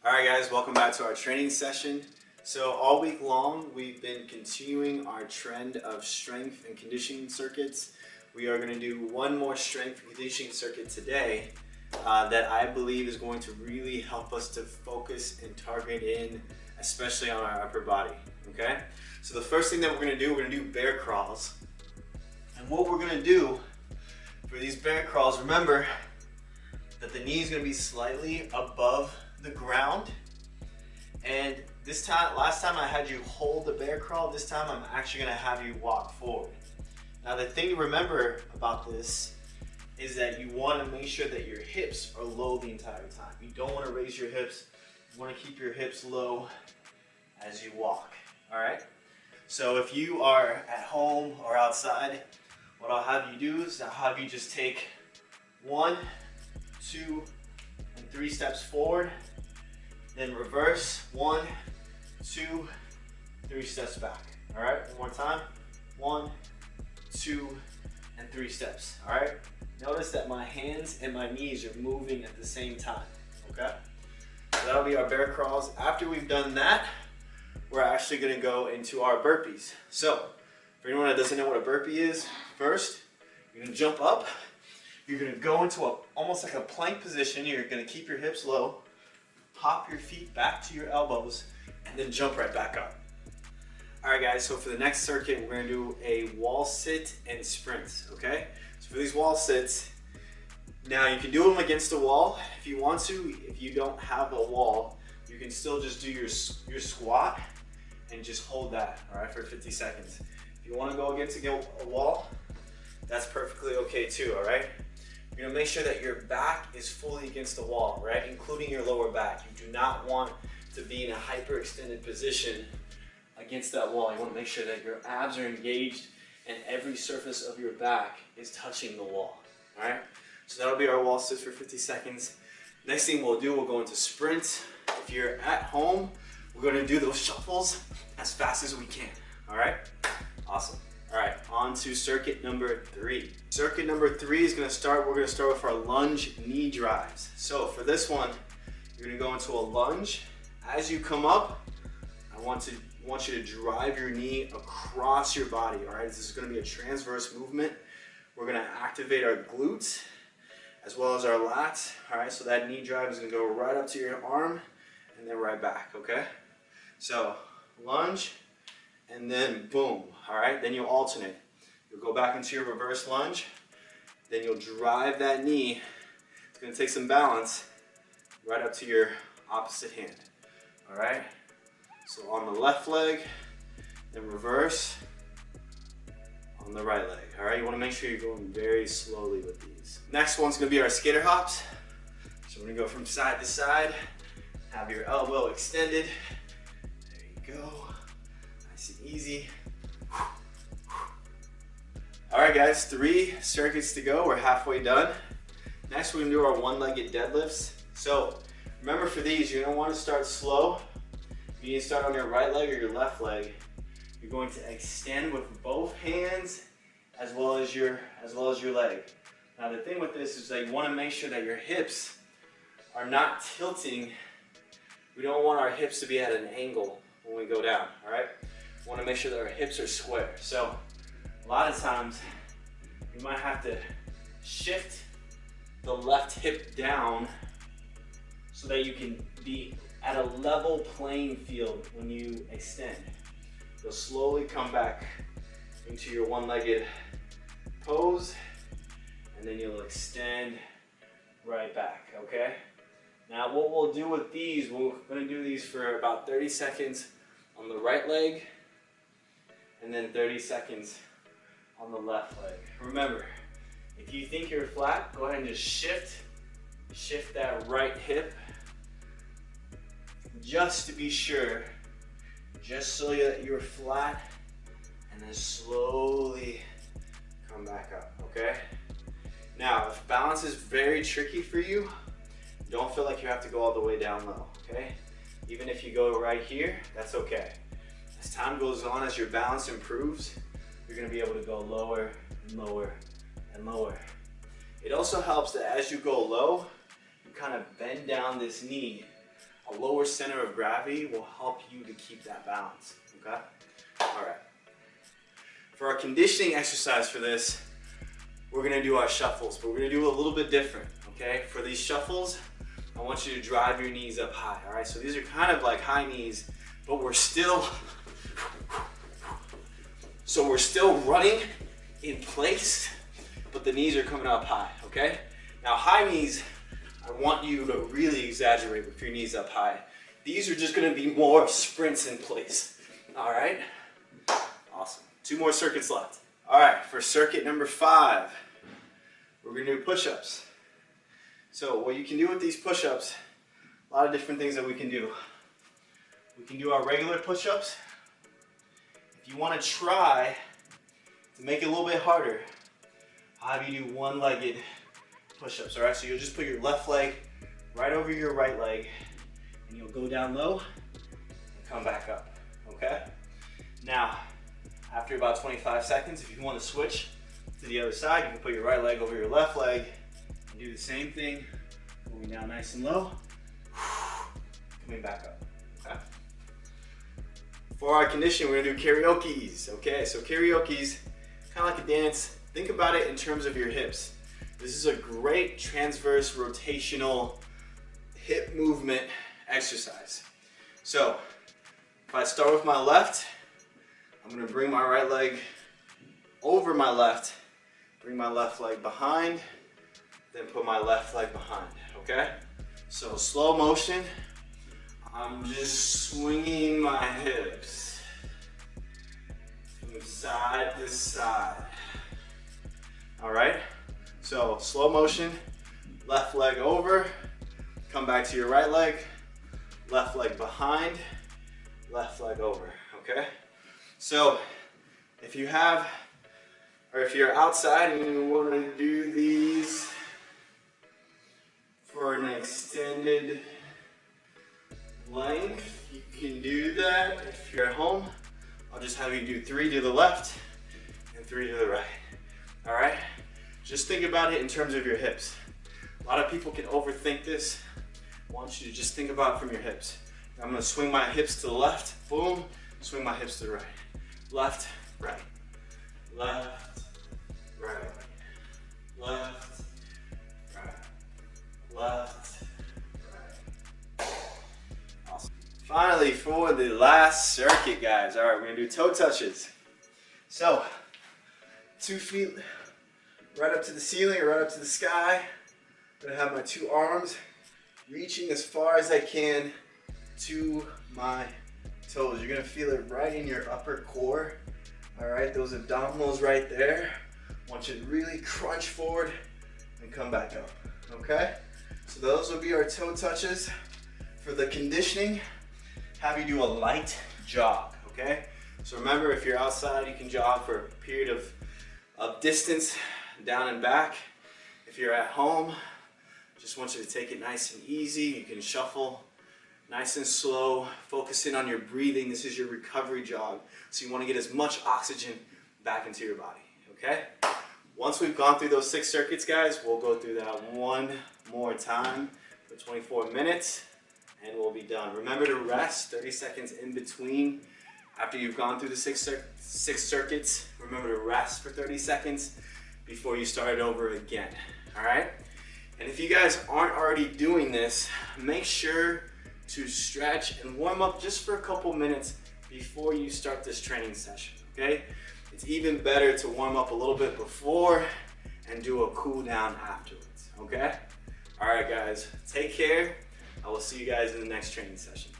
All right, guys, welcome back to our training session. So all week long, we've been continuing our trend of strength and conditioning circuits. We are going to do one more strength and conditioning circuit today that I believe is going to really help us to focus and target in, especially on our upper body, okay? So the first thing that we're going to do bear crawls. And what we're going to do for these bear crawls, remember that the knee is going to be slightly above the ground. And this time, last time I had you hold the bear crawl, this time I'm actually going to have you walk forward. Now the thing to remember about this is that you want to make sure that your hips are low the entire time. You don't want to raise your hips. You want to keep your hips low as you walk, all right? So if you are at home or outside, what I'll have you do is I'll have you just take 1, 2, and 3 steps forward, then reverse 1, 2, 3 steps back. All right, one more time. 1, 2, and 3 steps. All right. Notice that my hands and my knees are moving at the same time. Okay. So that'll be our bear crawls. After we've done that, we're actually going to go into our burpees. So, for anyone that doesn't know what a burpee is, first you're going to jump up. You're going to go into almost like a plank position. You're going to keep your hips low. Hop your feet back to your elbows and then jump right back up. All right, guys, so for the next circuit, we're gonna do a wall sit and sprints, okay? So for these wall sits, now you can do them against the wall if you want to. If you don't have a wall, you can still just do your squat and just hold that, all right, for 50 seconds. If you wanna go against a wall, that's perfectly okay too, all right? You're gonna make sure that your back is fully against the wall, right? Including your lower back. You do not want to be in a hyperextended position against that wall. You wanna make sure that your abs are engaged and every surface of your back is touching the wall, all right? So that'll be our wall sits for 50 seconds. Next thing we'll do, we'll go into sprints. If you're at home, we're gonna do those shuffles as fast as we can, all right? Awesome. All right, on to circuit number 3. Circuit number 3 is we're gonna start with our lunge knee drives. So for this one, you're gonna go into a lunge. As you come up, I want you to drive your knee across your body, all right? This is gonna be a transverse movement. We're gonna activate our glutes as well as our lats, all right? So that knee drive is gonna go right up to your arm and then right back, okay? So lunge, and then boom, all right? Then you'll alternate. You'll go back into your reverse lunge, then you'll drive that knee. It's gonna take some balance right up to your opposite hand, all right? So on the left leg, then reverse on the right leg, all right? You wanna make sure you're going very slowly with these. Next one's gonna be our skater hops. So we're gonna go from side to side, have your elbow extended. There you go. Nice and easy. All right, guys, 3 circuits to go. We're halfway done. Next, we're gonna do our one-legged deadlifts. So remember, for these, you're gonna want to start slow. You need to start on your right leg or your left leg. You're going to extend with both hands as well as your leg. Now, the thing with this is that you want to make sure that your hips are not tilting. We don't want our hips to be at an angle when we go down, all right? We want to make sure that our hips are square. So a lot of times you might have to shift the left hip down so that you can be at a level playing field when you extend. You'll slowly come back into your one-legged pose, and then you'll extend right back, okay? Now what we'll do with these, we're gonna do these for about 30 seconds on the right leg, and then 30 seconds on the left leg. Remember, if you think you're flat, go ahead and just shift that right hip, just to be sure, just so that you're flat, and then slowly come back up, okay? Now, if balance is very tricky for you, don't feel like you have to go all the way down low, okay? Even if you go right here, that's okay. As time goes on, as your balance improves, you're gonna be able to go lower and lower and lower. It also helps that as you go low, you kind of bend down this knee a lower center of gravity will help you to keep that balance, okay? All right. For our conditioning exercise for this, we're gonna do our shuffles, but we're gonna do a little bit different, okay? For these shuffles, I want you to drive your knees up high, all right? So these are kind of like high knees, but we're still running in place, but the knees are coming up high, okay? Now high knees, I want you to really exaggerate with your knees up high. These are just gonna be more sprints in place, all right? Awesome, 2 more circuits left. All right, for circuit number 5, we're gonna do push-ups. So what you can do with these push-ups, a lot of different things that we can do. We can do our regular push-ups. If you wanna try to make it a little bit harder, I'll have you do one-legged push-ups, all right? So you'll just put your left leg right over your right leg, and you'll go down low and come back up, okay? Now, after about 25 seconds, if you want to switch to the other side, you can put your right leg over your left leg and do the same thing, moving down nice and low, coming back up, okay? For our conditioning, we're gonna do karaoke's, okay? So karaoke's, kind of like a dance. Think about it in terms of your hips. This is a great transverse rotational hip movement exercise. So if I start with my left, I'm gonna bring my right leg over my left, bring my left leg behind, then put my left leg behind, okay? So slow motion, I'm just swinging my hips from side to side, all right? So slow motion, left leg over, come back to your right leg, left leg behind, left leg over, okay? So if you have, or if you're outside and you want to do these for an extended length, you can do that. If you're at home, I'll just have you do 3 to the left and 3 to the right, all right? Just think about it in terms of your hips. A lot of people can overthink this. I want you to just think about it from your hips. I'm gonna swing my hips to the left, boom, swing my hips to the right. Left, right, left, right, left, right, left, right. Awesome. Finally, for the last circuit, guys. All right, we're gonna do toe touches. So, 2 feet right up to the ceiling or right up to the sky. I'm gonna have my 2 arms reaching as far as I can to my toes. You're gonna feel it right in your upper core. All right, those abdominals right there. I want you to really crunch forward and come back up, okay? So those will be our toe touches. For the conditioning, have you do a light jog, okay? So remember, if you're outside, you can jog for a period of distance, down and back. If you're at home, just want you to take it nice and easy. You can shuffle nice and slow, focus in on your breathing. This is your recovery jog. So you want to get as much oxygen back into your body, okay? Once we've gone through those 6 circuits, guys, we'll go through that one more time for 24 minutes and we'll be done. Remember to rest 30 seconds in between. After you've gone through the 6 circuits, remember to rest for 30 seconds before you start it over again, all right? And if you guys aren't already doing this, make sure to stretch and warm up just for a couple minutes before you start this training session, okay? It's even better to warm up a little bit before and do a cool down afterwards, okay? All right, guys, take care. I will see you guys in the next training session.